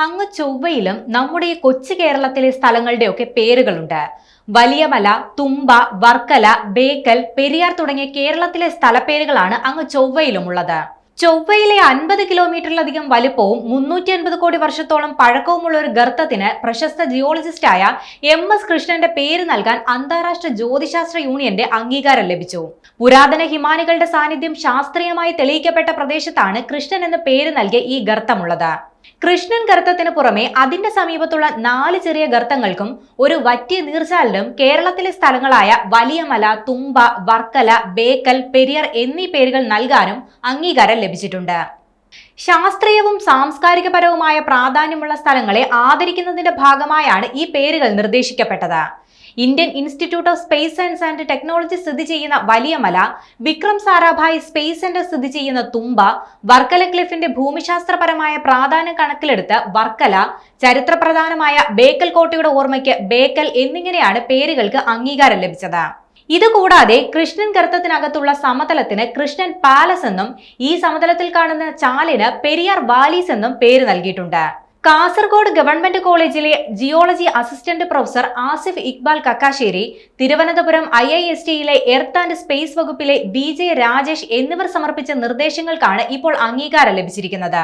അങ്ങ് ചൊവ്വയിലും നമ്മുടെ ഈ കൊച്ചു കേരളത്തിലെ സ്ഥലങ്ങളുടെയൊക്കെ പേരുകളുണ്ട്. വലിയമല, തുമ്പ, വർക്കല, ബേക്കൽ, പെരിയാർ തുടങ്ങിയ കേരളത്തിലെ സ്ഥലപ്പേരുകളാണ് അങ്ങ് ചൊവ്വയിലുമുള്ളത്. ചൊവ്വയിലെ 50 കിലോമീറ്ററിലധികം വലുപ്പവും 350 കോടി വർഷത്തോളം പഴക്കവുമുള്ള ഒരു ഗർത്തത്തിന് പ്രശസ്ത ജിയോളജിസ്റ്റായ MS കൃഷ്ണന്റെ പേര് നൽകാൻ അന്താരാഷ്ട്ര ജ്യോതിശാസ്ത്ര യൂണിയന്റെ അംഗീകാരം ലഭിച്ചു. പുരാതന ഹിമാനികളുടെ സാന്നിധ്യം ശാസ്ത്രീയമായി തെളിയിക്കപ്പെട്ട പ്രദേശത്താണ് കൃഷ്ണൻ എന്ന പേര് നൽകിയ ഈ ഗർത്തമുള്ളത്. കൃഷ്ണൻ ഗർത്തത്തിന് പുറമെ അതിന്റെ സമീപത്തുള്ള 4 ചെറിയ ഗർത്തങ്ങൾക്കും ഒരു വറ്റിയ നീർച്ചാലിനും കേരളത്തിലെ സ്ഥലങ്ങളായ വലിയമല, തുമ്പ, വർക്കല, ബേക്കൽ, പെരിയാർ എന്നീ പേരുകൾ നൽകാനും അംഗീകാരം ലഭിച്ചിട്ടുണ്ട്. ശാസ്ത്രീയവും സാംസ്കാരികപരവുമായ പ്രാധാന്യമുള്ള സ്ഥലങ്ങളെ ആദരിക്കുന്നതിന്റെ ഭാഗമായാണ് ഈ പേരുകൾ നിർദ്ദേശിക്കപ്പെട്ടത്. Indian institute of space science and technology സ്ഥിതി ചെയ്യുന്ന വലിയമല, വിക്രം സാരാഭായ് സ്പേസ് സെന്റർ സ്ഥിതി ചെയ്യുന്ന തുമ്പ, വർക്കല ക്ലിഫിന്റെ ഭൂമിശാസ്ത്രപരമായ പ്രാധാന്യം കണക്കിലെടുത്ത് വർക്കല, ചരിത്രപ്രധാനമായ ബേക്കൽ കോട്ടയുടെ ഓർമ്മയ്ക്ക് ബേക്കൽ എന്നിങ്ങനെയാണ് പേരുകൾക്ക് അംഗീകാരം ലഭിച്ചത്. ഇതുകൂടാതെ കൃഷ്ണൻ ഗർത്തത്തിനകത്തുള്ള സമതലത്തിന് കൃഷ്ണൻ പാലസ് എന്നും ഈ സമതലത്തിൽ കാണുന്ന ചാലിന് പെരിയാർ വാലീസ് എന്നും പേര് നൽകിയിട്ടുണ്ട്. കാസർഗോഡ് ഗവൺമെന്റ് കോളേജിലെ geology assistant professor Asif Iqbal Kakkassery, Thiruvananthapuram IISTയിലെ എർത്ത് ആൻഡ് സ്പേസ് വകുപ്പിലെ BJ രാജേഷ് എന്നിവർ സമർപ്പിച്ച നിർദ്ദേശങ്ങൾക്കാണ് ഇപ്പോൾ അംഗീകാരം ലഭിച്ചിരിക്കുന്നത്.